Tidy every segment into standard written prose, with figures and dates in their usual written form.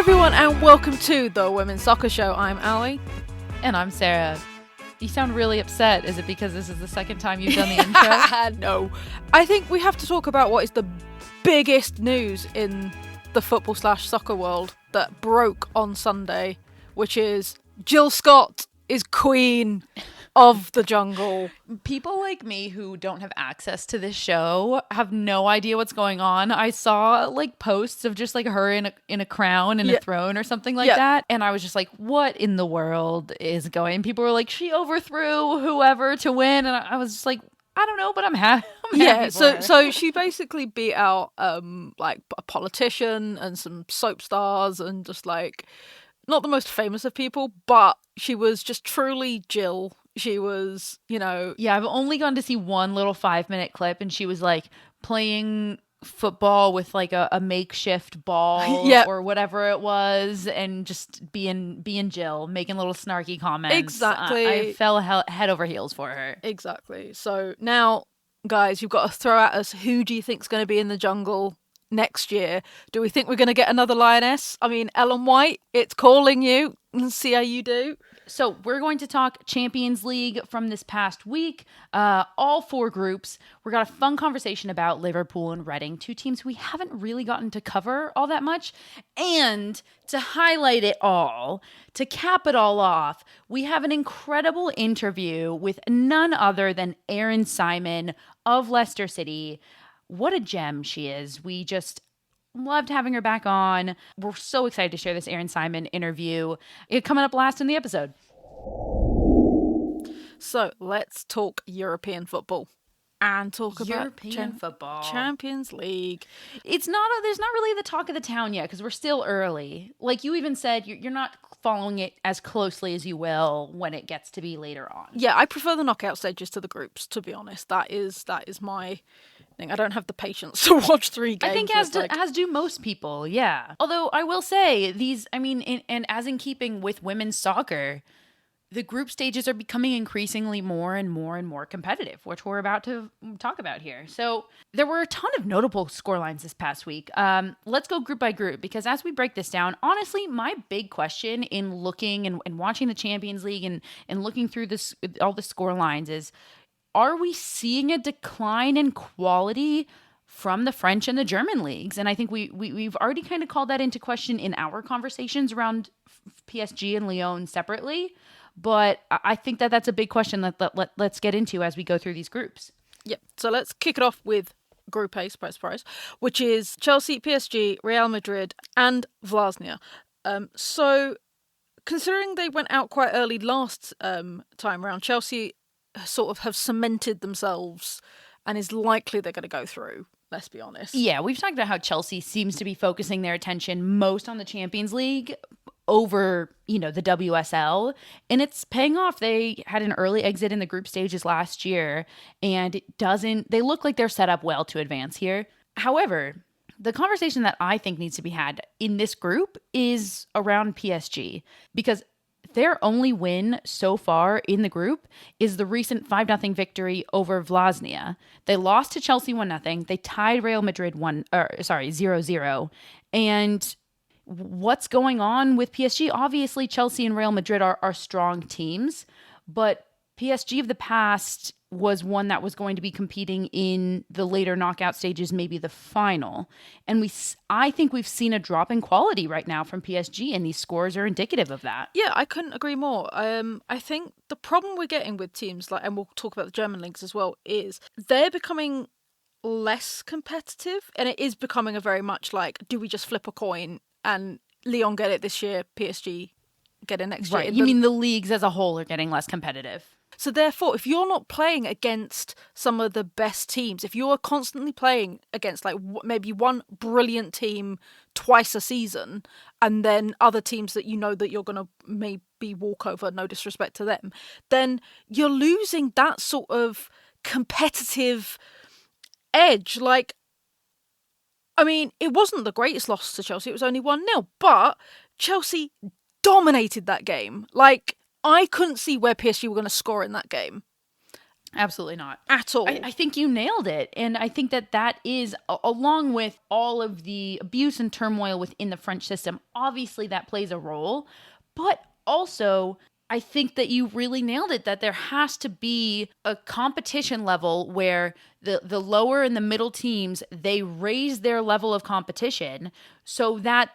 everyone, and welcome to the Women's Soccer Show. I'm Allie. And I'm Sarah. You sound really upset. Is it because this is the second time you've done the intro? No. I think we have to talk about what is the biggest news in the football/soccer world that broke on Sunday, which is Jill Scott is queen of the jungle. People like me who don't have access to this show have no idea what's going on. I saw like posts of just like her in a crown and a throne or something like that. And I was just like, what in the world is going? People were like, she overthrew whoever to win. And I was just like, I don't know, but I'm happy. So she basically beat out like a politician and some soap stars and just like not the most famous of people, but she was just truly Jill. She was, Yeah, I've only gone to see one little 5-minute clip, and she was like playing football with like a makeshift ball or whatever it was, and just being Jill, making little snarky comments. Exactly. I fell head over heels for her. Exactly. So now, guys, you've got to throw at us, who do you think's going to be in the jungle next year? Do we think we're going to get another lioness? I mean, Ellen White, it's calling you. Let's see how you do. So we're going to talk Champions League from this past week, all 4 groups. We got a fun conversation about Liverpool and Reading, 2 teams we haven't really gotten to cover all that much. And to highlight it all, to cap it all off, we have an incredible interview with none other than Erin Simon of Leicester City. What a gem she is. We just loved having her back on. We're so excited to share this Erin Simon interview. It's coming up last in the episode. So let's talk European football and talk about European football. Champions League. There's not really the talk of the town yet because we're still early. Like you even said, you're not following it as closely as you will when it gets to be later on. Yeah, I prefer the knockout stages to the groups, to be honest. That is my thing. I don't have the patience to watch 3 games. I think as do most people, yeah. Although I will say and as in keeping with women's soccer, the group stages are becoming increasingly more and more and more competitive, which we're about to talk about here. So there were a ton of notable scorelines this past week. Let's go group by group, because as we break this down, honestly, my big question in looking and watching the Champions League and looking through all the scorelines is, are we seeing a decline in quality from the French and the German leagues? And I think we've already kind of called that into question in our conversations around PSG and Lyon separately. But I think that's a big question that let's get into as we go through these groups. Yeah, so let's kick it off with Group A, surprise, which is Chelsea, PSG, Real Madrid, and Vlasnia. So considering they went out quite early last time around, Chelsea sort of have cemented themselves and is likely they're going to go through. Let's be honest. Yeah, we've talked about how Chelsea seems to be focusing their attention most on the Champions League over, the WSL, and it's paying off. They had an early exit in the group stages last year, and they look like they're set up well to advance here. However, the conversation that I think needs to be had in this group is around PSG, because their only win so far in the group is the recent 5-0 victory over Vlasnia. They lost to Chelsea 1-0. They tied Real Madrid 0-0. And what's going on with PSG? Obviously, Chelsea and Real Madrid are strong teams, but PSG of the past was one that was going to be competing in the later knockout stages, maybe the final. And I think we've seen a drop in quality right now from PSG, and these scores are indicative of that. Yeah, I couldn't agree more. I think the problem we're getting with teams and we'll talk about the German leagues as well, is they're becoming less competitive, and it is becoming a very much like, do we just flip a coin and Lyon get it this year, PSG get it next year? You mean the leagues as a whole are getting less competitive? So therefore, if you're not playing against some of the best teams, if you're constantly playing against like maybe one brilliant team twice a season, and then other teams that that you're going to maybe walk over, no disrespect to them, then you're losing that sort of competitive edge. Like, I mean, it wasn't the greatest loss to Chelsea. It was only 1-0, but Chelsea dominated that game. Like, I couldn't see where PSG were going to score in that game. Absolutely not. At all. I think you nailed it. And I think that is, along with all of the abuse and turmoil within the French system, obviously that plays a role. But also, I think that you really nailed it, that there has to be a competition level where the lower and the middle teams, they raise their level of competition so that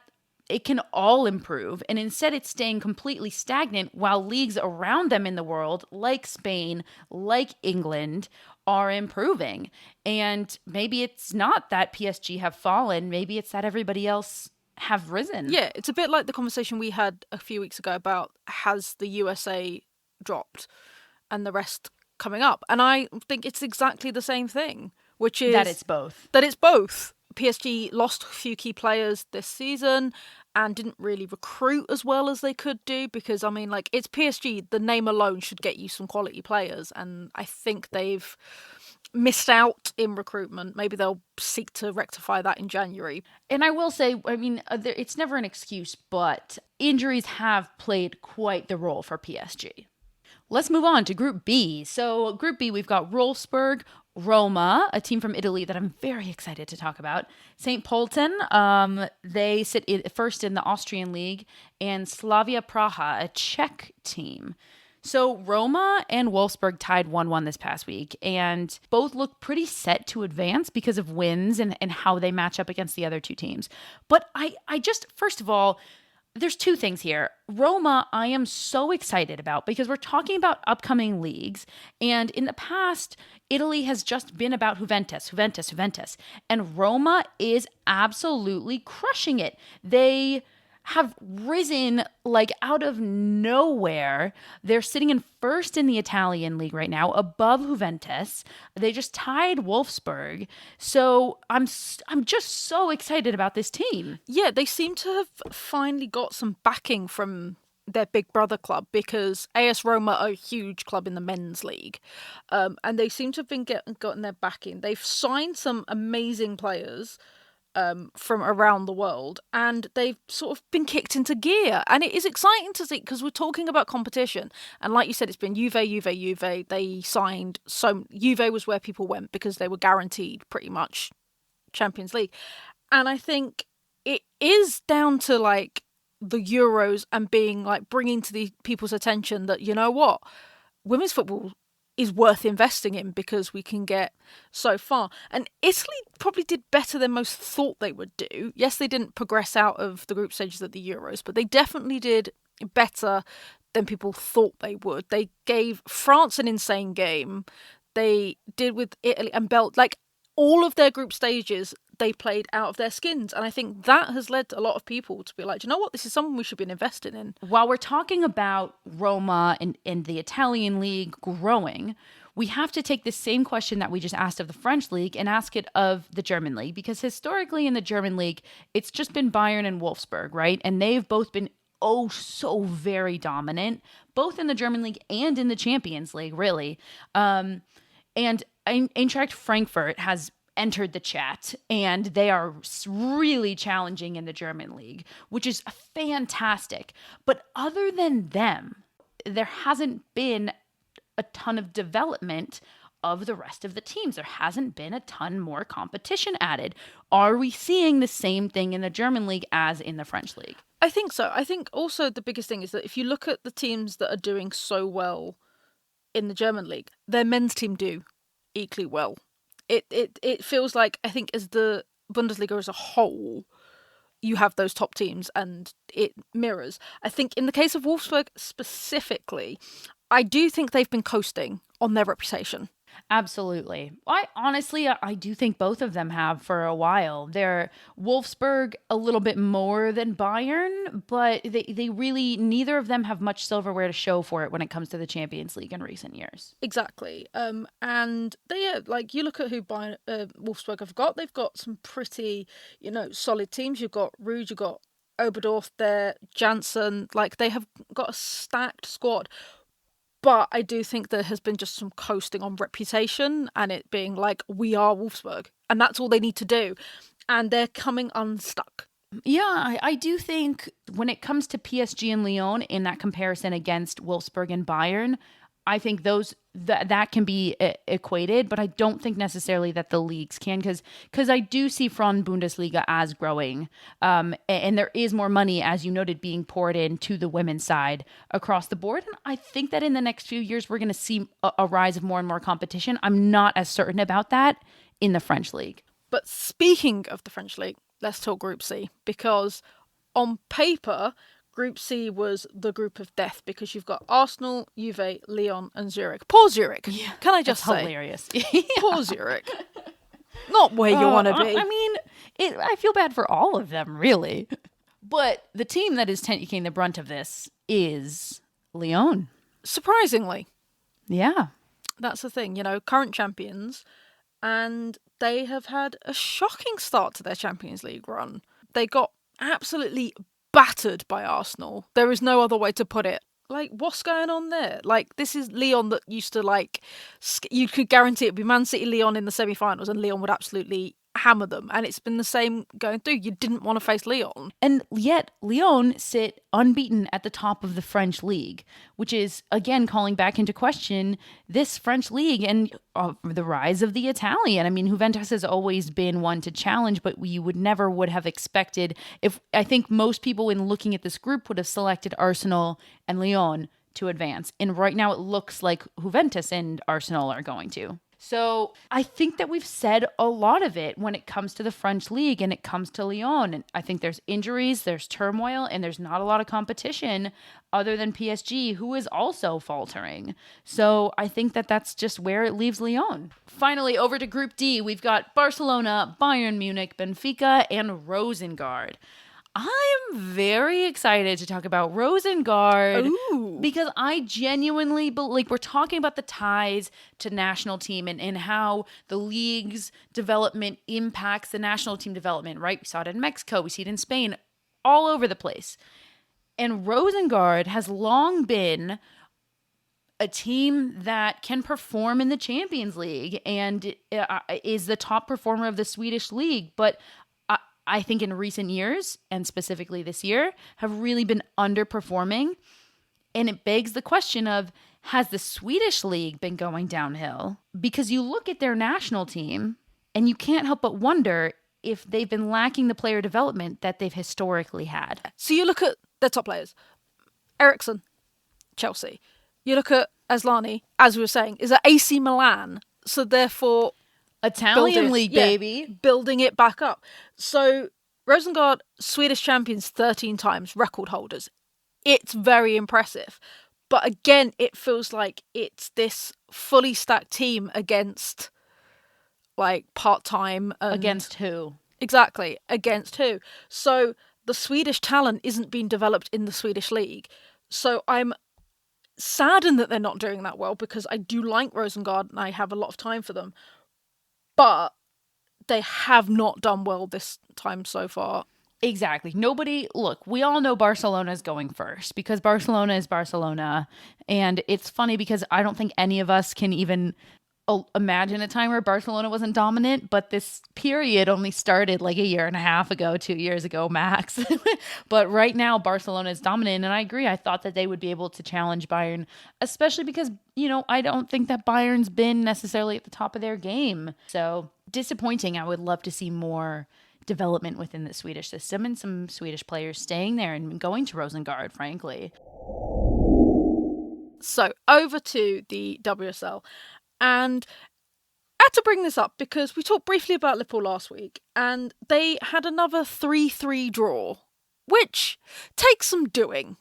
it can all improve. And instead it's staying completely stagnant while leagues around them in the world, like Spain, like England, are improving. And maybe it's not that PSG have fallen. Maybe it's that everybody else have risen. Yeah, it's a bit like the conversation we had a few weeks ago about has the USA dropped and the rest coming up. And I think it's exactly the same thing, which is that it's both. PSG lost a few key players this season and didn't really recruit as well as they could do because, I mean, like, it's PSG. The name alone should get you some quality players. And I think they've missed out in recruitment. Maybe they'll seek to rectify that in January. And I will say, I mean, it's never an excuse, but injuries have played quite the role for PSG. Let's move on to Group B. So Group B, we've got Wolfsburg, Roma, a team from Italy that I'm very excited to talk about. St. Pölten, they sit first in the Austrian league, and Slavia Praha, a Czech team. So Roma and Wolfsburg tied 1-1 this past week, and both look pretty set to advance because of wins and how they match up against the other two teams. But I just, first of all, there's two things here. Roma, I am so excited about because we're talking about upcoming leagues. And in the past, Italy has just been about Juventus. And Roma is absolutely crushing it. They have risen like out of nowhere. They're sitting in first in the Italian league right now, above Juventus. They just tied Wolfsburg. So I'm just so excited about this team. Yeah, they seem to have finally got some backing from their big brother club because AS Roma are a huge club in the men's league. And they seem to have been gotten their backing. They've signed some amazing players from around the world, and they've sort of been kicked into gear. And it is exciting to see because we're talking about competition. And like you said, it's been Juve. They signed, so Juve was where people went because they were guaranteed pretty much Champions League. And I think it is down to like the Euros and being like bringing to the people's attention that, you know what, women's football is worth investing in because we can get so far. And Italy probably did better than most thought they would do. Yes, they didn't progress out of the group stages at the Euros, but they definitely did better than people thought they would. They gave France an insane game. They did with Italy and like all of their group stages, they played out of their skins. And I think that has led a lot of people to be like, you know what, this is something we should be investing in. While we're talking about Roma and the Italian league growing, we have to take the same question that we just asked of the French league and ask it of the German league. Because historically in the German league, it's just been Bayern and Wolfsburg, right? And they've both been so very dominant, both in the German league and in the Champions League, really. And Eintracht Frankfurt has entered the chat, and they are really challenging in the German league, which is fantastic. But other than them, there hasn't been a ton of development of the rest of the teams. There hasn't been a ton more competition added. Are we seeing the same thing in the German league as in the French league? I think so. I think also the biggest thing is that if you look at the teams that are doing so well in the German league, their men's team do equally well. It feels like, I think, as the Bundesliga as a whole, you have those top teams and it mirrors. I think in the case of Wolfsburg specifically, I do think they've been coasting on their reputation. Absolutely. I do think both of them have for a while. They're Wolfsburg a little bit more than Bayern, but they really, neither of them have much silverware to show for it when it comes to the Champions League in recent years. Exactly. And they, like, you look at who Wolfsburg have got, they've got some pretty, solid teams. You've got Ruud, you've got Oberdorf there, Janssen, like they have got a stacked squad. But I do think there has been just some coasting on reputation and it being like, we are Wolfsburg. And that's all they need to do. And they're coming unstuck. Yeah, I do think when it comes to PSG and Lyon in that comparison against Wolfsburg and Bayern, I think that can be equated, but I don't think necessarily that the leagues can, because I do see Frauen Bundesliga as growing, and there is more money, as you noted, being poured into the women's side across the board. And I think that in the next few years we're going to see a rise of more and more competition. I'm not as certain about that in the French league. But speaking of the French league, let's talk Group C, because on paper, Group C was the group of death, because you've got Arsenal, Juve, Lyon and Zurich. Poor Zurich. Yeah, can I just say? Hilarious. Poor Zurich. Not where you want to be. I mean, I feel bad for all of them, really. But the team that is taking the brunt of this is Lyon. Surprisingly. Yeah. That's the thing, current champions, and they have had a shocking start to their Champions League run. They got absolutely battered by Arsenal. There is no other way to put it. Like, what's going on there? Like, this is Lyon that used to, you could guarantee it'd be Man City Lyon in the semi-finals, and Lyon would absolutely hammer them. And it's been the same going through. You didn't want to face Lyon. And yet, Lyon sit unbeaten at the top of the French league, which is, again, calling back into question this French league and the rise of the Italian. I mean, Juventus has always been one to challenge, but we would have expected, I think most people in looking at this group would have selected Arsenal and Lyon to advance. And right now it looks like Juventus and Arsenal are going to. So I think that we've said a lot of it when it comes to the French league and it comes to Lyon. And I think there's injuries, there's turmoil, and there's not a lot of competition other than PSG, who is also faltering. So I think that that's just where it leaves Lyon. Finally, over to Group D, we've got Barcelona, Bayern Munich, Benfica, and Rosengard. I am very excited to talk about Rosengard. Ooh. Because I genuinely believe, we're talking about the ties to national team and how the league's development impacts the national team development, right? We saw it in Mexico, we see it in Spain, all over the place. And Rosengard has long been a team that can perform in the Champions League and is the top performer of the Swedish league, but I think in recent years, and specifically this year, have really been underperforming. And it begs the question of, has the Swedish league been going downhill? Because you look at their national team, and you can't help but wonder if they've been lacking the player development that they've historically had. So you look at their top players. Eriksson, Chelsea. You look at Asllani, as we were saying, is at AC Milan. So therefore, Italian league, baby. Building it back up. So Rosengard, Swedish champions 13 times, record holders. It's very impressive. But again, it feels like it's this fully stacked team against part-time. Against who? Exactly. Against who? So the Swedish talent isn't being developed in the Swedish league. So I'm saddened that they're not doing that well, because I do like Rosengard and I have a lot of time for them. But they have not done well this time so far. Exactly. Look, we all know Barcelona is going first because Barcelona is Barcelona. And it's funny because I don't think any of us can even imagine a time where Barcelona wasn't dominant, but this period only started like a year and a half ago, 2 years ago max. But right now Barcelona is dominant, and I agree. I thought that they would be able to challenge Bayern, especially because, I don't think that Bayern's been necessarily at the top of their game. So disappointing. I would love to see more development within the Swedish system and some Swedish players staying there and going to Rosengard, frankly. So over to the WSL. And I had to bring this up because we talked briefly about Liverpool last week, and they had another 3-3 draw, which takes some doing.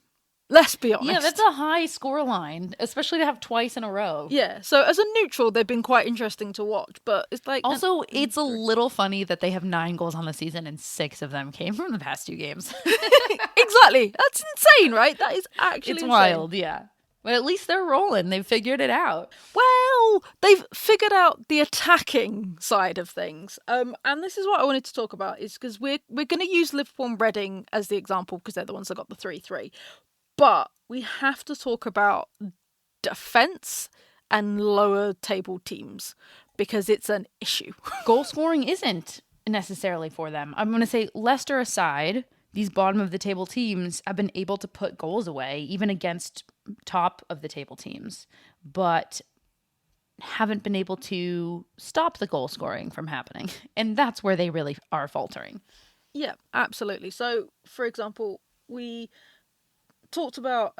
Let's be honest. Yeah, that's a high scoreline, especially to have twice in a row. Yeah, so as a neutral, they've been quite interesting to watch, but it's like... Also, it's a little funny that they have 9 goals on the season and 6 of them came from the past 2 games. Exactly. That's insane, right? That is actually It's insane. wild, yeah. But at least they're rolling. They've figured it out. Well, they've figured out the attacking side of things. And this is what I wanted to talk about, is because we're going to use Liverpool and Reading as the example because they're the ones that got the 3-3. But we have to talk about defence and lower table teams because it's an issue. Goal scoring isn't necessarily for them. I'm going to say, Leicester aside, these bottom of the table teams have been able to put goals away, even against top of the table teams. but haven't been able to stop the goal scoring from happening. And that's where they really are faltering. Yeah, absolutely. So, for example, we talked about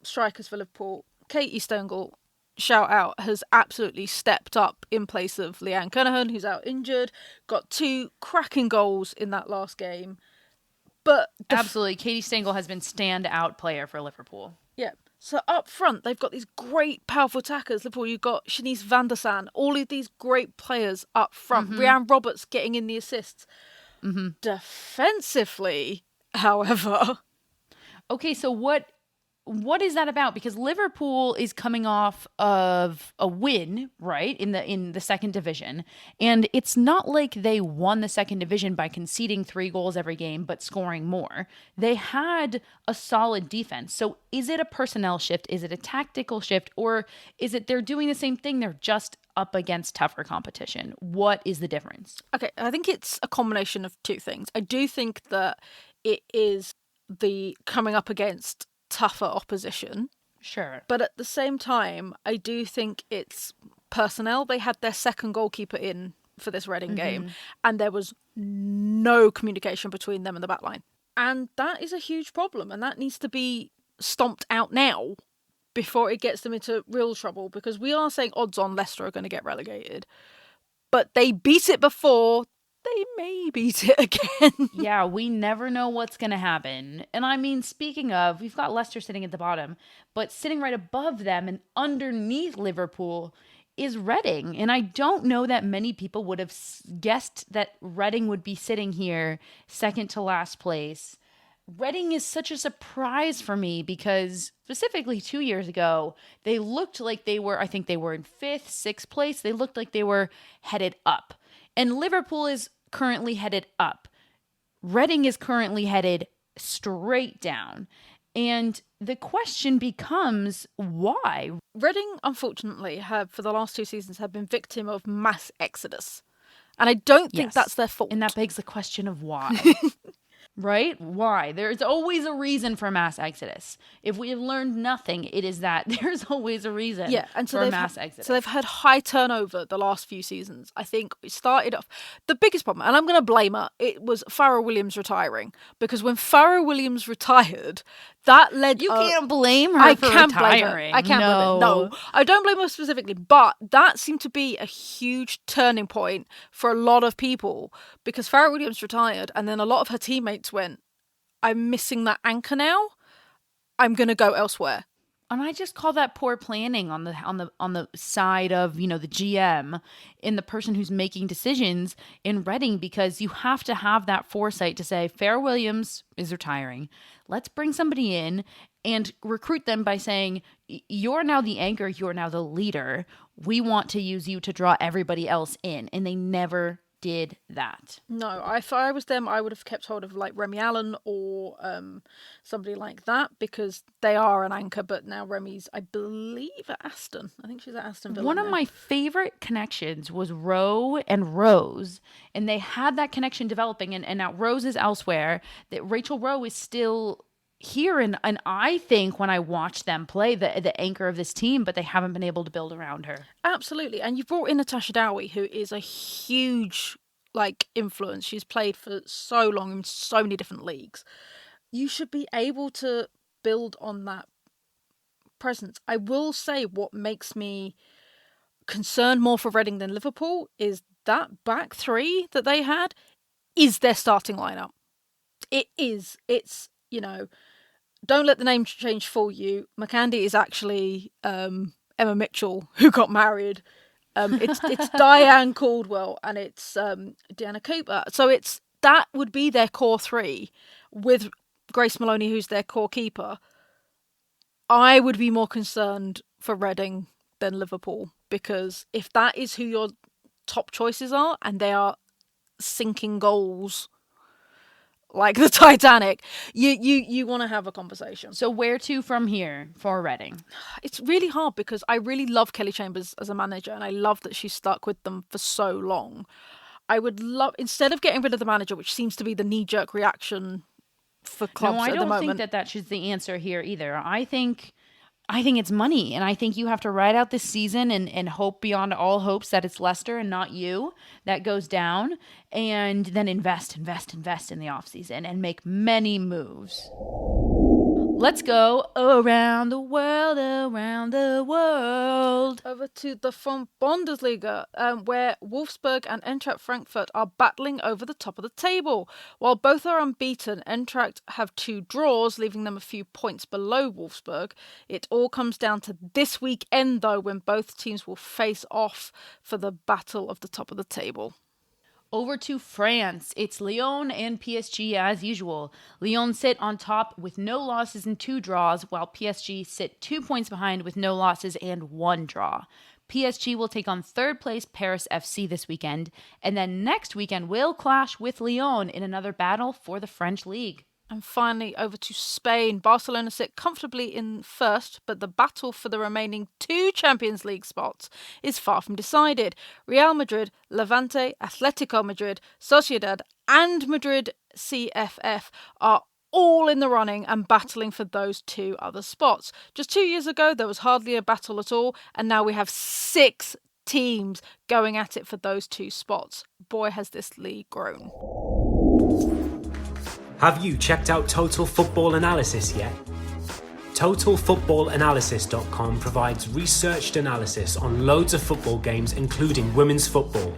strikers for Liverpool. Katie Stengel, shout out, has absolutely stepped up in place of Leanne Cunningham, who's out injured. Got 2 cracking goals in that last game. But absolutely, Katie Stengel has been standout player for Liverpool. Yeah. So up front, they've got these great, powerful attackers. Liverpool, you've got Shanice van der Sande, all of these great players up front. Rhiannon Roberts getting in the assists. Defensively, however... Okay, so what is that about? Because Liverpool is coming off of a win, right, in the second division, and it's not like they won the second division by conceding 3 goals every game but scoring more. They had a solid defense. So is it a personnel shift? Is it a tactical shift? Or is it they're doing the same thing? They're just up against tougher competition. What is the difference? Okay, I think it's a combination of 2 things. I do think that it is the coming up against tougher opposition. Sure. But at the same time, I do think it's personnel. They had their second goalkeeper in for this Reading game, and there was no communication between them and the back line. And that is a huge problem, and that needs to be stomped out now before it gets them into real trouble, because we are saying odds on Leicester are going to get relegated. But they beat it before, they may beat it again. Yeah, we never know what's going to happen. And I mean, speaking of, we've got Leicester sitting at the bottom, but sitting right above them and underneath Liverpool is Reading. And I don't know that many people would have guessed that Reading would be sitting here second to last place. Reading is such a surprise for me because specifically 2 years ago, they looked like they were, I think they were in 5th, 6th place. They looked like they were headed up. And Liverpool is currently headed up. Reading is currently headed straight down. And the question becomes, why? Reading, unfortunately, for the last 2 seasons, have been victim of mass exodus. And I don't think that's their fault. And that begs the question of why. Right? Why? There's always a reason for mass exodus. If we have learned nothing, it is that there's always a reason for mass exodus. So they've had high turnover the last few seasons. I think it started off... The biggest problem, and I'm going to blame her, it was Farrah Williams retiring. Because when Farrah Williams retired, that led... You can't blame her for retiring. I can't blame her. No, I don't blame her specifically. But that seemed to be a huge turning point for a lot of people. Because Farrah Williams retired, and then a lot of her teammates went, I'm missing that anchor now. I'm going to go elsewhere. And I just call that poor planning on the side of, the GM and the person who's making decisions in Reading, because you have to have that foresight to say, Farrah Williams is retiring. Let's bring somebody in and recruit them by saying, you're now the anchor, you're now the leader. We want to use you to draw everybody else in. And they never did that. No, if I was them, I would have kept hold of like Remy Allen or somebody like that, because they are an anchor. But now Remy's, I believe, at Aston. I think she's at Aston Villa. One of my favorite connections was Roe and Rose, and they had that connection developing, and now Rose is elsewhere. That Rachel Rowe is still here, and I think when I watch them play, the anchor of this team, but they haven't been able to build around her. Absolutely. And you've brought in Natasha Dowie, who is a huge influence. She's played for so long in so many different leagues. You should be able to build on that presence. I will say what makes me concerned more for Reading than Liverpool is that back 3 that they had is their starting lineup. It is. It's, don't let the name change fool you. McAndy is actually Emma Mitchell, who got married. It's Diane Caldwell and it's Deanna Cooper. So that would be their core 3 with Grace Maloney, who's their core keeper. I would be more concerned for Reading than Liverpool, because if that is who your top choices are and they are sinking goals like the Titanic, you want to have a conversation. So where to from here for Reading? It's really hard because I really love Kelly Chambers as a manager, and I love that she's stuck with them for so long. I would love, instead of getting rid of the manager, which seems to be the knee-jerk reaction for clubs at the moment. No, I don't think that should the answer here either. I think I think it's money, and I think you have to ride out this season and hope beyond all hopes that it's Leicester and not you that goes down, and then invest in the offseason and make many moves. Let's go around the world. Over to the front Bundesliga, where Wolfsburg and Eintracht Frankfurt are battling over the top of the table. While both are unbeaten, Eintracht have 2 draws, leaving them a few points below Wolfsburg. It all comes down to this weekend, though, when both teams will face off for the battle of the top of the table. Over to France. It's Lyon and PSG as usual. Lyon sit on top with no losses and 2 draws, while PSG sit 2 points behind with no losses and 1 draw. PSG will take on 3rd place Paris FC this weekend, and then next weekend will clash with Lyon in another battle for the French league. And finally, over to Spain. Barcelona sit comfortably in first, but the battle for the remaining 2 Champions League spots is far from decided. Real Madrid, Levante, Atletico Madrid, Sociedad and Madrid CFF are all in the running and battling for those 2 other spots. Just 2 years ago, there was hardly a battle at all, and now we have 6 teams going at it for those 2 spots. Boy, has this league grown. Have you checked out Total Football Analysis yet? TotalFootballAnalysis.com provides researched analysis on loads of football games, including women's football.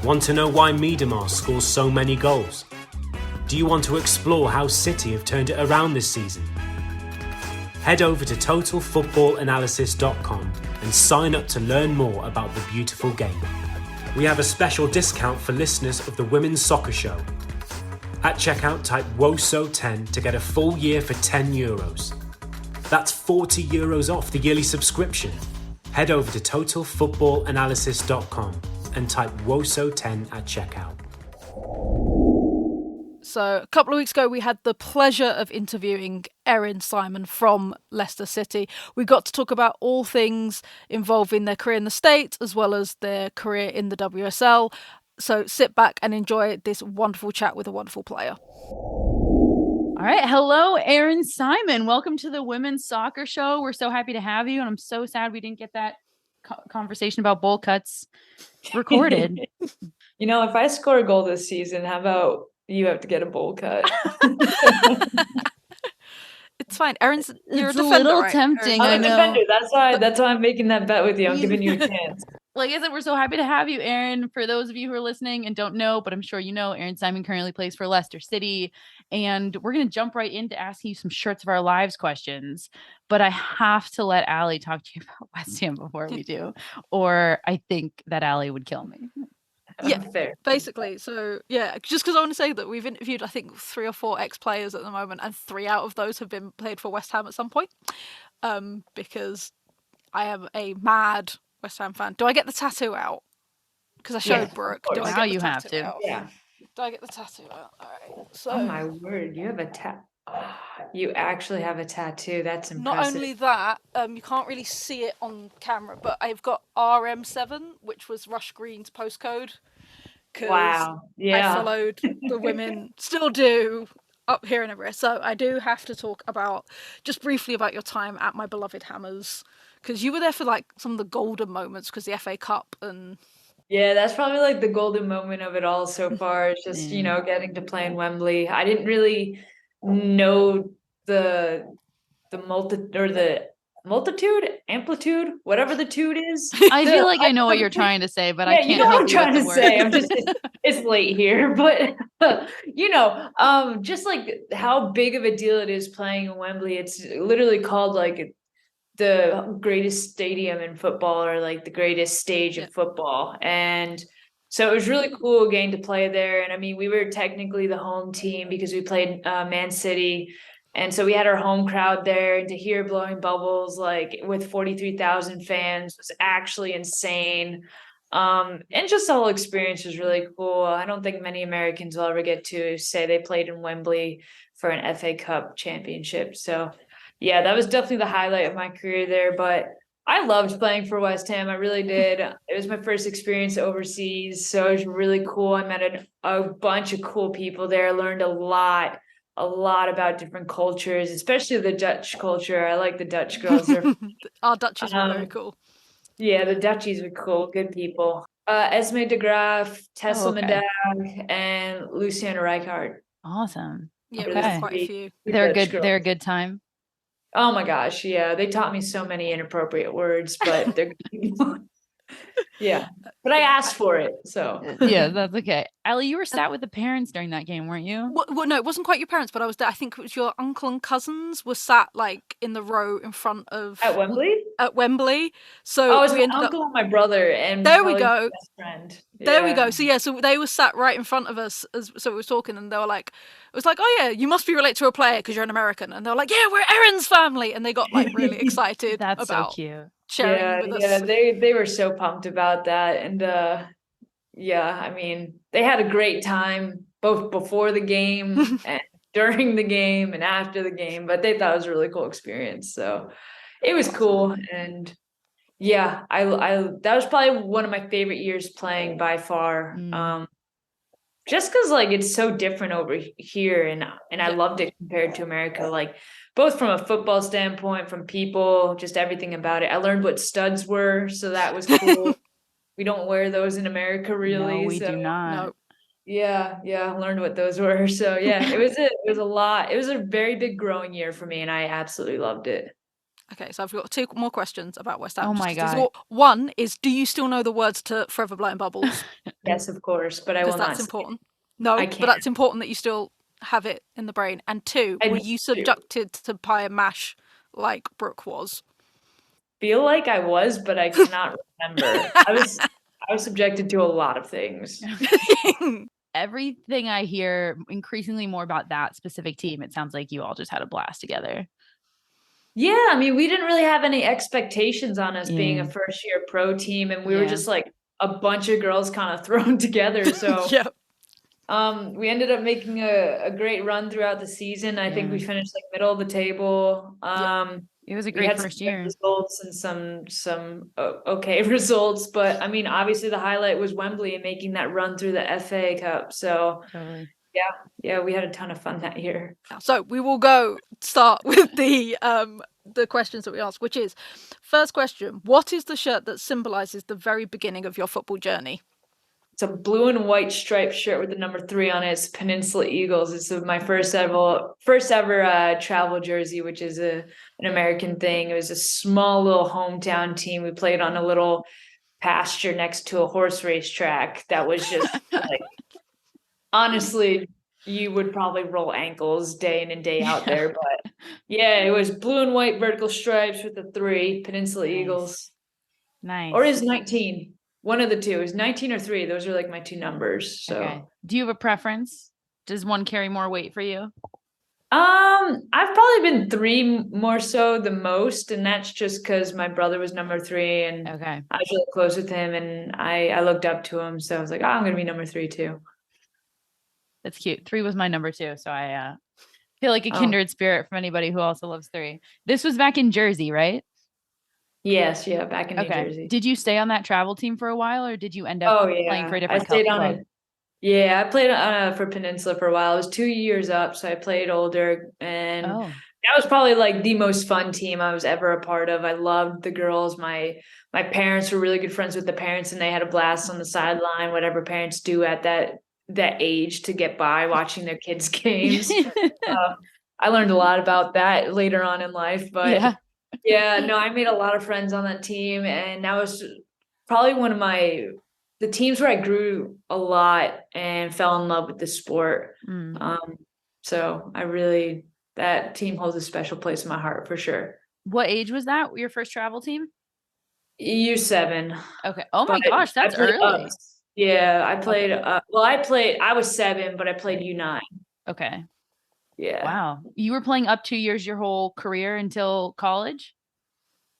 Want to know why Miedemar scores so many goals? Do you want to explore how City have turned it around this season? Head over to TotalFootballAnalysis.com and sign up to learn more about the beautiful game. We have a special discount for listeners of the Women's Soccer Show. At checkout, type WOSO10 to get a full year for €10. That's €40 off the yearly subscription. Head over to TotalFootballAnalysis.com and type WOSO10 at checkout. So a couple of weeks ago, we had the pleasure of interviewing Erin Simon from Leicester City. We got to talk about all things involving their career in the States as well as their career in the WSL. So sit back and enjoy this wonderful chat with a wonderful player. All right. Hello, Erin Simon. Welcome to the Women's Soccer Show. We're so happy to have you. And I'm so sad we didn't get that conversation about bowl cuts recorded. If I score a goal this season, how about you have to get a bowl cut? It's fine. Erin's, you're it's a defender, a little right? tempting. I'm I a know. defender. That's why I'm making that bet with you. I'm giving you a chance. Like I said, we're so happy to have you, Erin. For those of you who are listening and don't know, but I'm sure you know, Erin Simon currently plays for Leicester City. And we're going to jump right into asking you some shirts of our lives questions. But I have to let Allie talk to you about West Ham before we do. Or I think that Allie would kill me. Yeah, fair. Basically. So, yeah, just because I want to say that we've interviewed, I think, 3 or 4 ex-players at the moment, and 3 out of those have been played for West Ham at some point. Because I am a mad West Ham fan. Do I get the tattoo out? Because I showed Brooke. Do I get Now the you have tattoo to. out? Yeah. Do I get the tattoo out? All right. So, Oh my word, you have a you actually have a tattoo. That's impressive. not only that, you can't really see it on camera, but I've got RM7, which was Rush Green's postcode. Wow. Yeah. I followed the women, still do, up here and everywhere. So I do have to talk just briefly about your time at my beloved Hammers, because you were there for like some of the golden moments, because the FA Cup and... Yeah, that's probably like the golden moment of it all so far. It's just, getting to play in Wembley. I didn't really know the amplitude, whatever the tude is. I feel like I know what you're trying to say, but I can't. You know what I'm help you trying with to the say. word. I'm just it's late here, but just like how big of a deal it is playing in Wembley. It's literally called like the greatest stadium in football, or like the greatest stage of football. And so it was really cool getting to play there. And I mean, we were technically the home team because we played Man City. And so we had our home crowd there, and to hear blowing bubbles like with 43,000 fans was actually insane. And just the whole experience was really cool. I don't think many Americans will ever get to say they played in Wembley for an FA Cup championship. So yeah, that was definitely the highlight of my career there. But I loved playing for West Ham. I really did. It was my first experience overseas, so it was really cool. I met a bunch of cool people there, learned a lot. a lot about different cultures, especially the Dutch culture. I like the Dutch girls. Our Dutchies were very cool. Yeah, the Dutchies are cool, good people. Esme de Graaf, Tessel Medag, and Luciana Rijkaard. Awesome. Yeah, we had quite a few. They're good. They're a good time. Oh my gosh, yeah. They taught me so many inappropriate words, but they're yeah. But I asked for it, so yeah, that's okay. Allie, you were sat with the parents during that game, weren't you? Well, no, it wasn't quite your parents, but I was there. I think it was your uncle and cousins were sat like in the row in front of at Wembley. So it was my uncle and my brother, and there we go. My best friend. There we go. So yeah, so they were sat right in front of us so we were talking, and they were like, it was like, oh yeah, you must be related to a player because you're an American, and they were like, yeah, we're Erin's family, and they got like really excited. That's about so cute. Sharing with us. Yeah, they were so pumped about that, and yeah, I mean, they had a great time both before the game and during the game and after the game, but they thought it was a really cool experience. So it was cool, and yeah, I that was probably one of my favorite years playing by far. Just because like it's so different over here, and I loved it compared to America, like both from a football standpoint, from people, just everything about it. I learned what studs were, so that was cool. We don't wear those in America, really. No, we do not. No. Yeah, I learned what those were. So yeah, it was a lot. It was a very big growing year for me, and I absolutely loved it. Okay, so I've got 2 more questions about West Ham. Oh my God. One is, do you still know the words to Forever Blowing Bubbles? Yes, of course, but I will not. Because that's important. No, but that's important that you still have it in the brain. And 2, were you subjected to pie and mash like Brooke was? Feel like I was, but I cannot remember. I was subjected to a lot of things. Everything I hear increasingly more about that specific team, it sounds like you all just had a blast together. Yeah, I mean, we didn't really have any expectations on us being a first-year pro team, and we were just like a bunch of girls kind of thrown together. So we ended up making a great run throughout the season. I think we finished like middle of the table. It was a great first year. Results and some okay results, but I mean, obviously the highlight was Wembley and making that run through the FA Cup. So yeah, we had a ton of fun that year. So we will start with the questions that we asked, which is, first question, what is the shirt that symbolizes the very beginning of your football journey? It's a blue and white striped shirt with the number 3 on it. It's Peninsula Eagles. It's my first ever travel jersey, which is an American thing. It was a small little hometown team. We played on a little pasture next to a horse race track. That was just like, honestly, you would probably roll ankles day in and day out there. But yeah, it was blue and white vertical stripes with the 3 Peninsula Eagles. Nice. Or is 19. One of the two is 19 or 3. Those are like my 2 numbers. So do you have a preference? Does one carry more weight for you? I've probably been 3 more so the most, and that's just because my brother was number 3, and I was really close with him, and I looked up to him, so I was like, I'm gonna be number 3 too. That's cute. 3 was my number 2, so I feel like a kindred spirit from anybody who also loves 3. This was back in Jersey, right? Yes, back in New Jersey. Did you stay on that travel team for a while, or did you end up playing for a different club? I stayed on it. Yeah, I played for Peninsula for a while. I was 2 years up, so I played older, and that was probably like the most fun team I was ever a part of. I loved the girls. My parents were really good friends with the parents, and they had a blast on the sideline, whatever parents do at that age to get by watching their kids' games. I learned a lot about that later on in life, but I made a lot of friends on that team, and that was probably one of the teams where I grew a lot and fell in love with the sport. So that team holds a special place in my heart for sure. What age was that? Your first travel team? U7. Okay. Oh my gosh, that's early. Yeah, I played. I was 7, but I played U9. Okay. Yeah. Wow. You were playing up 2 years your whole career until college?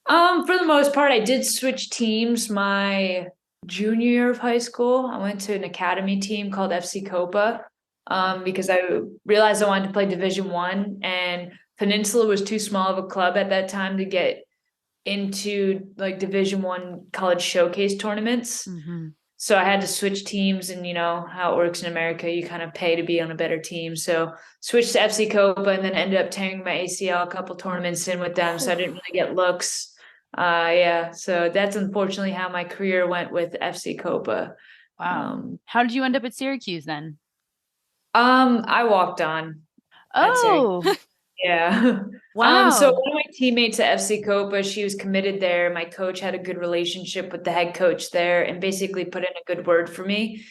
For the most part, I did switch teams my junior year of high school. I went to an academy team called FC Copa because I realized I wanted to play Division 1, and Peninsula was too small of a club at that time to get into like Division 1 college showcase tournaments. So I had to switch teams, and you know how it works in America, you kind of pay to be on a better team. So switched to FC Copa and then ended up tearing my ACL a couple tournaments in with them. So I didn't really get looks. Yeah. So that's unfortunately how my career went with FC Copa. Wow. How did you end up at Syracuse then? I walked on. Oh, Yeah. wow. So one of my teammates at FC Copa, she was committed there. My coach had a good relationship with the head coach there and basically put in a good word for me.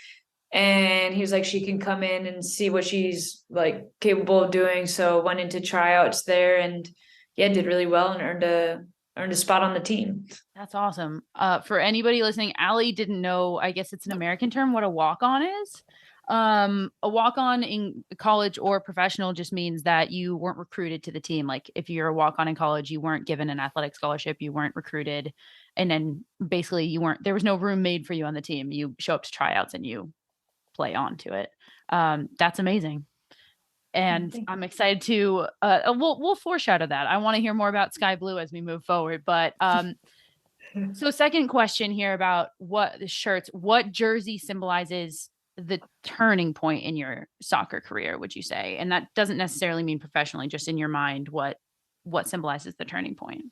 And he was like, she can come in and see what she's like capable of doing. So went into tryouts there and yeah, did really well and earned a spot on the team. That's awesome. For anybody listening, Allie didn't know, I guess it's an American term, what a walk-on is. A walk-on in college or professional just means that you weren't recruited to the team. Like if you're a walk-on in college, you weren't given an athletic scholarship, you weren't recruited, and then basically there was no room made for you on the team. You show up to tryouts and you play on to it. That's amazing. And I'm excited to we'll foreshadow that. I want to hear more about Sky Blue as we move forward. But so second question here about what jersey symbolizes the turning point in your soccer career, would you say? And that doesn't necessarily mean professionally, just in your mind, what symbolizes the turning point?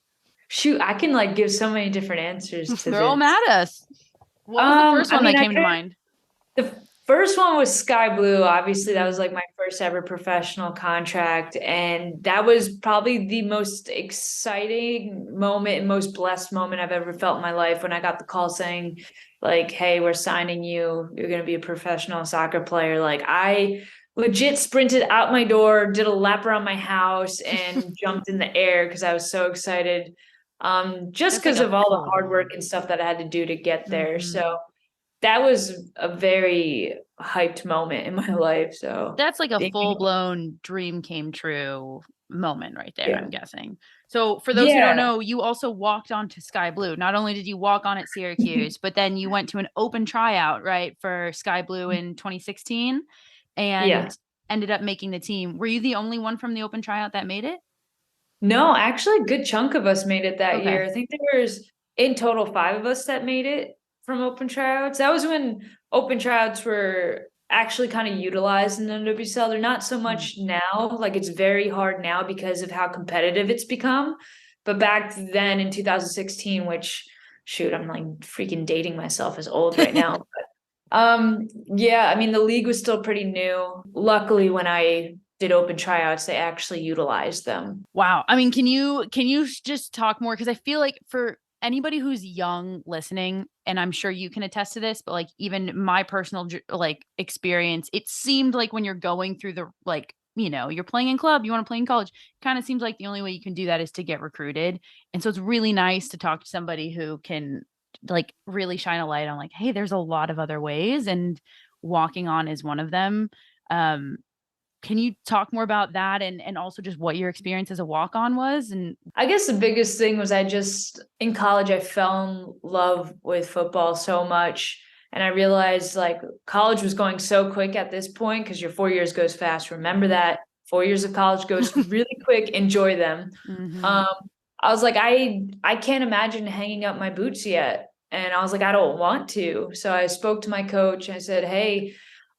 Shoot, I can like give so many different answers to They're all mad at us. What was the first one that came to mind? The first one was Sky Blue. Obviously, that was like my first ever professional contract. And that was probably the most exciting moment and most blessed moment I've ever felt in my life when I got the call saying, like, hey, we're signing you. You're going to be a professional soccer player. Like, I legit sprinted out my door, did a lap around my house, and jumped in the air because I was so excited. Just because of all the hard work and stuff that I had to do to get there. So that was a very hyped moment in my life. So that's like a full-blown dream came true moment right there, I'm guessing. So for those who don't know, you also walked on to Sky Blue. Not only did you walk on at Syracuse, but then you went to an open tryout, right, for Sky Blue in 2016 and ended up making the team. Were you the only one from the open tryout that made it? No, actually a good chunk of us made it that year. I think there was in total 5 of us that made it from open tryouts. That was when open tryouts were actually kind of utilized in the WSL. They're not so much now. Like it's very hard now because of how competitive it's become. But back then in 2016, which shoot, I'm like freaking dating myself as old right now. But yeah, I mean the league was still pretty new. Luckily when I did open tryouts, they actually utilized them. Wow. I mean, can you just talk more? Because I feel like for anybody who's young listening, and I'm sure you can attest to this, but like even my personal like experience, it seemed like when you're going through the like, you know, you're playing in club, you want to play in college, kind of seems like the only way you can do that is to get recruited. And so it's really nice to talk to somebody who can like really shine a light on like, hey, there's a lot of other ways, and walking on is one of them. Can you talk more about that and also just what your experience as a walk-on was? And I guess the biggest thing was in college, I fell in love with football so much. And I realized like college was going so quick at this point because your 4 years goes fast. Remember that 4 years of college goes really quick. Enjoy them. I was like, I can't imagine hanging up my boots yet. And I was like, I don't want to. So I spoke to my coach. I said, hey,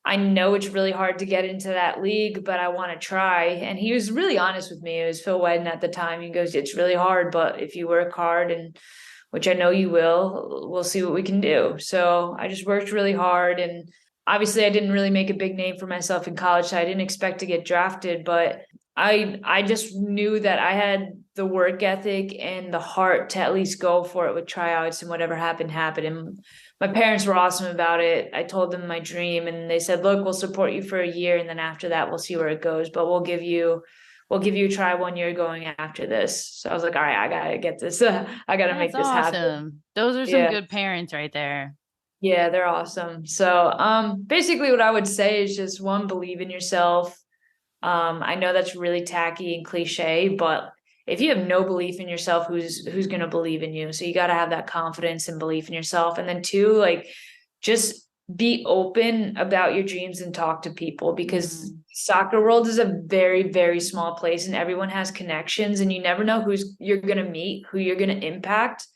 I know it's really hard to get into that league, but I want to try. And he was really honest with me. It was Phil Wedden at the time. He goes, it's really hard, but if you work hard, and which I know you will, we'll see what we can do. So I just worked really hard. And obviously I didn't really make a big name for myself in college. So I didn't expect to get drafted, but I just knew that I had the work ethic and the heart to at least go for it with tryouts, and whatever happened. And my parents were awesome about it. I told them my dream and they said, look, we'll support you for a year. And then after that, we'll see where it goes, but we'll give you a try 1 year going after this. So I was like, all right, I gotta get this. I gotta make this happen. Those are some good parents right there. Yeah, they're awesome. So basically what I would say is just one, believe in yourself. I know that's really tacky and cliche, but if you have no belief in yourself, who's going to believe in you? So you got to have that confidence and belief in yourself. And then 2, like just be open about your dreams and talk to people, because soccer world is a very, very small place and everyone has connections, and you never know who you're going to meet, who you're going to impact.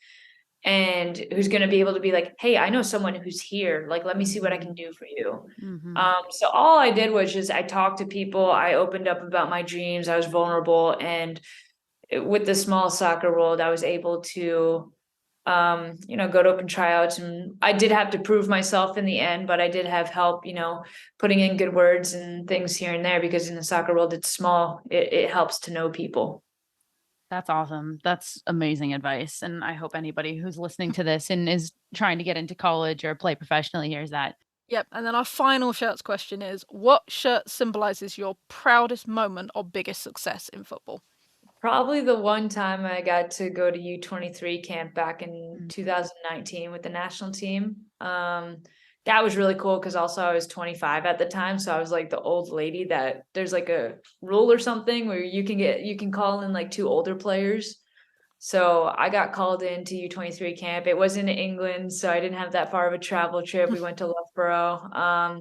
and who's going to be able to be like, hey, I know someone who's here. Like, let me see what I can do for you. So all I did was just, I talked to people. I opened up about my dreams. I was vulnerable. And with the small soccer world, I was able to, go to open tryouts, and I did have to prove myself in the end, but I did have help, putting in good words and things here and there, because in the soccer world, it's small. It helps to know people. That's awesome. That's amazing advice. And I hope anybody who's listening to this and is trying to get into college or play professionally hears that. Yep. And then our final shirts question is, what shirt symbolizes your proudest moment or biggest success in football? Probably the one time I got to go to U23 camp back in 2019 with the national team. That was really cool, because also I was 25 at the time. So I was like the old lady that there's like a rule or something where you can call in like 2 older players. So I got called into U23 camp. It was in England, so I didn't have that far of a travel trip. We went to Loughborough.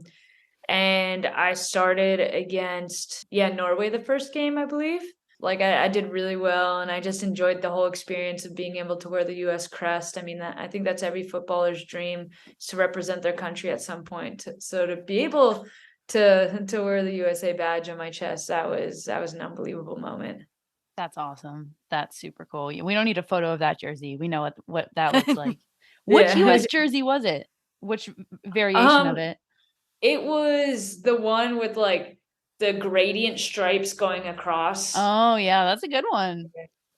And I started against, Norway the first game, I believe. Like I did really well, and I just enjoyed the whole experience of being able to wear the US crest. I mean, I think that's every footballer's dream, is to represent their country at some point. So to be able to wear the USA badge on my chest, that was an unbelievable moment. That's awesome. That's super cool. We don't need a photo of that jersey. We know what that looks like. Which US jersey was it? Which variation of it? It was the one with like the gradient stripes going across. Oh yeah, that's a good one.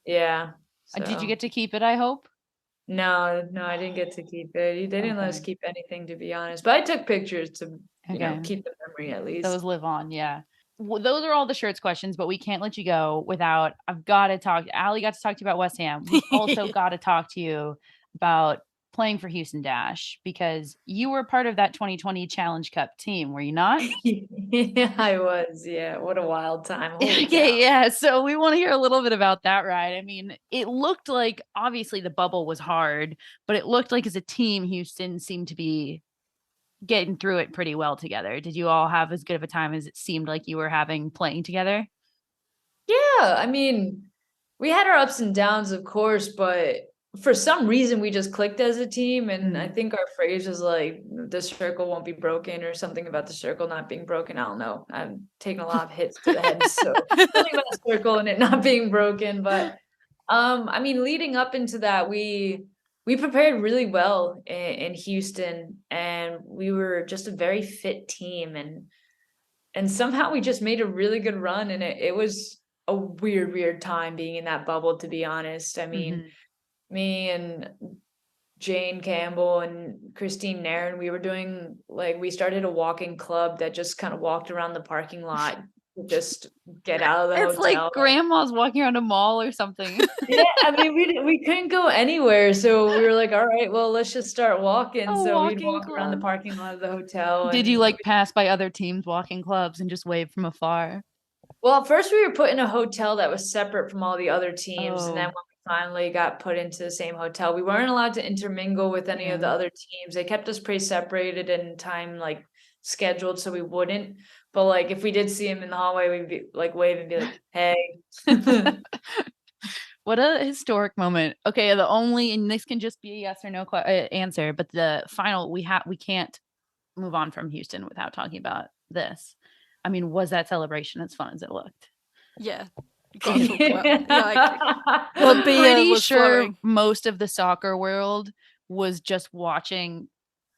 Yeah. So. Did you get to keep it, I hope? No, I didn't get to keep it. They didn't let us keep anything, to be honest. But I took pictures to, keep the memory at least. Those live on, yeah. Well, those are all the shirts questions, but we can't let you go without, I've got to talk. Allie got to talk to you about West Ham. We've also got to talk to you about playing for Houston Dash, because you were part of that 2020 Challenge Cup team, were you not? Yeah, I was. Yeah, what a wild time. Okay, yeah. So we want to hear a little bit about that ride. I mean, it looked like, obviously the bubble was hard, but it looked like as a team, Houston seemed to be getting through it pretty well together. Did you all have as good of a time as it seemed like you were having playing together? Yeah, I mean, we had our ups and downs, of course, but for some reason we just clicked as a team. And I think our phrase was like, the circle won't be broken, or something about the circle not being broken. I don't know. I'm taking a lot of hits to the head. So something about the circle and it not being broken. But I mean, leading up into that, we prepared really well in Houston, and we were just a very fit team, and somehow we just made a really good run. And it was a weird time being in that bubble, to be honest. I mean, me and Jane Campbell and Christine Nairn, we started a walking club that just kind of walked around the parking lot to just get out of the hotel. It's like grandma's walking around a mall or something. Yeah, I mean, we couldn't go anywhere, so we were like, all right, well, let's just start walking. So we'd walk around the parking lot of the hotel. Did you like pass by other teams' walking clubs and just wave from afar? Well, at first we were put in a hotel that was separate from all the other teams, and then when we finally got put into the same hotel, we weren't allowed to intermingle with any of the other teams. They kept us pretty separated and time like scheduled, so we wouldn't. But like if we did see him in the hallway, we'd be like wave and be like, "Hey." What a historic moment. Okay, and this can just be a yes or no answer, but the final, we can't move on from Houston without talking about this. I mean, was that celebration as fun as it looked? Yeah. I'm pretty sure most of the soccer world was just watching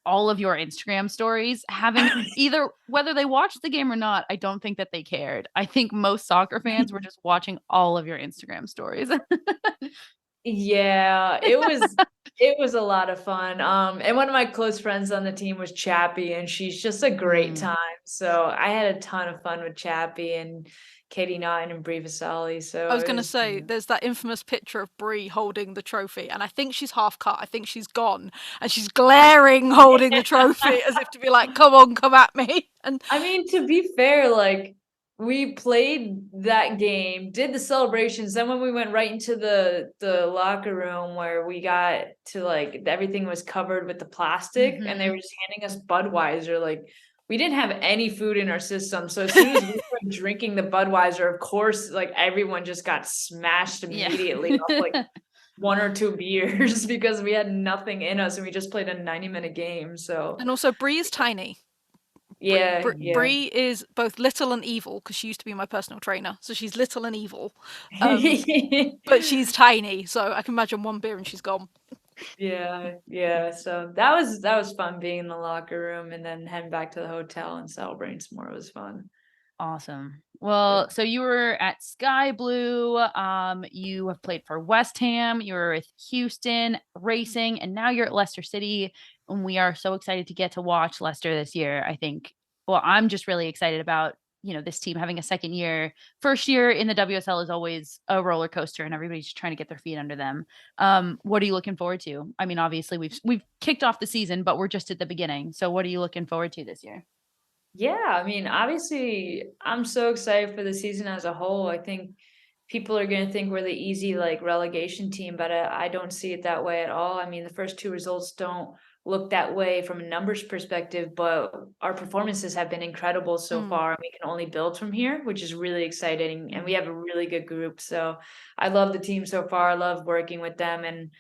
all of your Instagram stories, having either whether they watched the game or not. I don't think that they cared. I think most soccer fans were just watching all of your Instagram stories. Yeah, it was a lot of fun. And one of my close friends on the team was Chappie, and she's just a great time. So I had a ton of fun with Chappie and Katie Naughton and Brie Vasali. So I was going to say, there's that infamous picture of Brie holding the trophy, and I think she's half cut. I think she's gone, and she's glaring, holding the trophy as if to be like, "Come on, come at me." And I mean, to be fair, like we played that game, did the celebrations. Then when we went right into the locker room where we got to like everything was covered with the plastic, and they were just handing us Budweiser, like. We didn't have any food in our system. So as soon as we were drinking the Budweiser, of course, like everyone just got smashed immediately off like 1 or 2 beers because we had nothing in us and we just played a 90-minute game. So And also, Bree is tiny. yeah, Bree is both little and evil because she used to be my personal trainer, so she's little and evil. But she's tiny, so I can imagine 1 beer and she's gone. Yeah. So that was fun being in the locker room and then heading back to the hotel and celebrating some more. It was fun. Awesome. Well, so you were at Sky Blue. You have played for West Ham. You were with Houston Racing, and now you're at Leicester City. And we are so excited to get to watch Leicester this year. I think. Well, I'm just really excited about this team having a second year. First year in the WSL is always a roller coaster, and everybody's just trying to get their feet under them. What are you looking forward to? I mean, obviously we've kicked off the season, but we're just at the beginning. So, what are you looking forward to this year? Yeah, I mean, obviously, I'm so excited for the season as a whole. I think people are going to think we're the easy relegation team, but I don't see it that way at all. I mean, the first 2 results don't look that way from a numbers perspective, but our performances have been incredible so far, and we can only build from here, which is really exciting. And we have a really good group. So I love the team so far. I love working with them. And,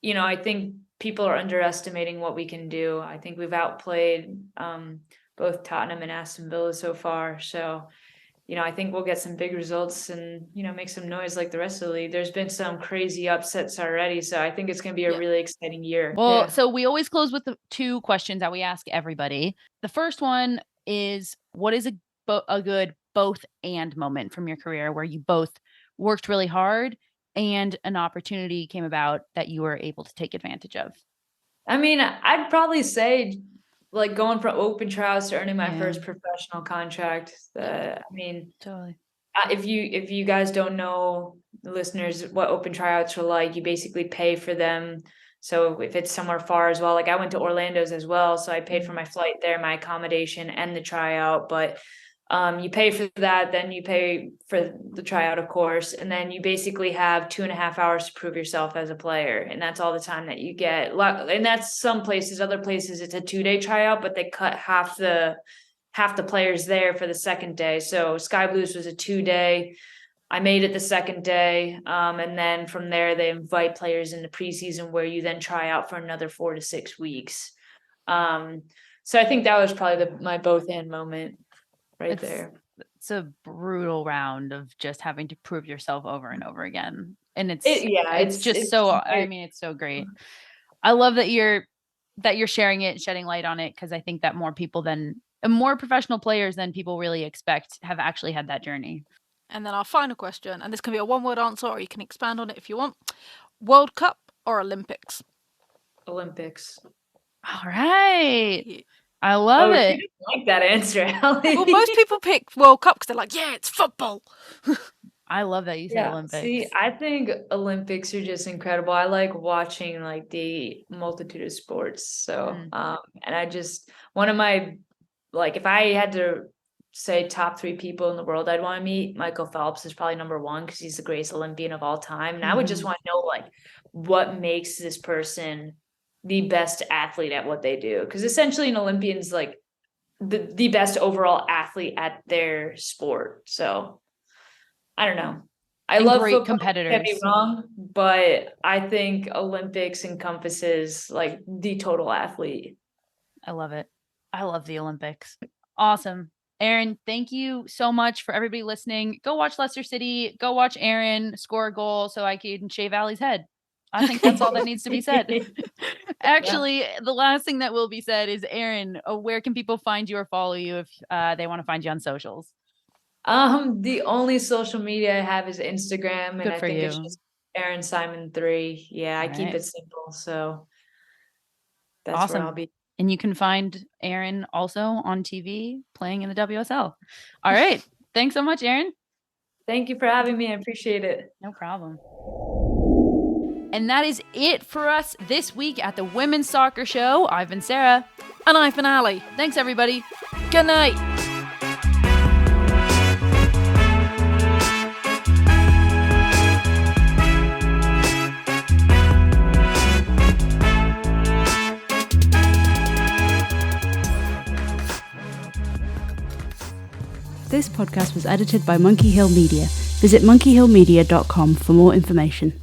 I think people are underestimating what we can do. I think we've outplayed both Tottenham and Aston Villa so far. So, I think we'll get some big results and, make some noise like the rest of the league. There's been some crazy upsets already. So I think it's going to be a really exciting year. Well, so we always close with the 2 questions that we ask everybody. The first one is, what is a good both and moment from your career where you both worked really hard and an opportunity came about that you were able to take advantage of? I mean, I'd probably say going from open trials to earning my first professional contract. I mean, totally. If you guys don't know, the listeners, what open tryouts are like, you basically pay for them. So if it's somewhere far as well, I went to Orlando's as well, so I paid for my flight there, my accommodation, and the tryout. But you pay for that, then you pay for the tryout, of course, and then you basically have 2.5 hours to prove yourself as a player, and that's all the time that you get. And that's some places. Other places it's a 2-day tryout, but they cut half the players there for the second day. So Sky Blues was a 2-day. I made it the second day, and then from there they invite players into preseason where you then try out for another 4 to 6 weeks. So I think that was probably my both and moment. There. It's a brutal round of just having to prove yourself over and over again. And it's so great. I love that you're sharing it, shedding light on it, because I think that more people more professional players than people really expect have actually had that journey. And then our final question, and this can be a 1-word answer or you can expand on it if you want. World Cup or Olympics? Olympics. All right. Yeah. I love it. You didn't like that answer, Allie. Well, most people pick World Cup because they're like, yeah, it's football. I love that you said Olympics. See, I think Olympics are just incredible. I like watching the multitude of sports. So, and I just, one of my, if I had to say top 3 people in the world I'd want to meet, Michael Phelps is probably number 1 because he's the greatest Olympian of all time. And I would just want to know what makes this person the best athlete at what they do, because essentially an Olympian's the best overall athlete at their sport. So I don't know. I love great football, competitors. don't get me wrong, but I think Olympics encompasses the total athlete. I love it. I love the Olympics. Awesome. Erin, thank you so much. For everybody listening, go watch Leicester City. Go watch Erin score a goal so I can shave Allie's head. I think that's all that needs to be said. Actually, the last thing that will be said is, Erin, where can people find you or follow you if they want to find you on socials? The only social media I have is Instagram, and I think you. it's just Erin Simon 3. Yeah, I keep it simple, so that's awesome. Where I'll be. And you can find Erin also on TV playing in the WSL. All right. Thanks so much, Erin. Thank you for having me. I appreciate it. No problem. And that is it for us this week at the Women's Soccer Show. I've been Sara. And I've been Allie. Thanks, everybody. Good night. This podcast was edited by Monkey Hill Media. Visit monkeyhillmedia.com for more information.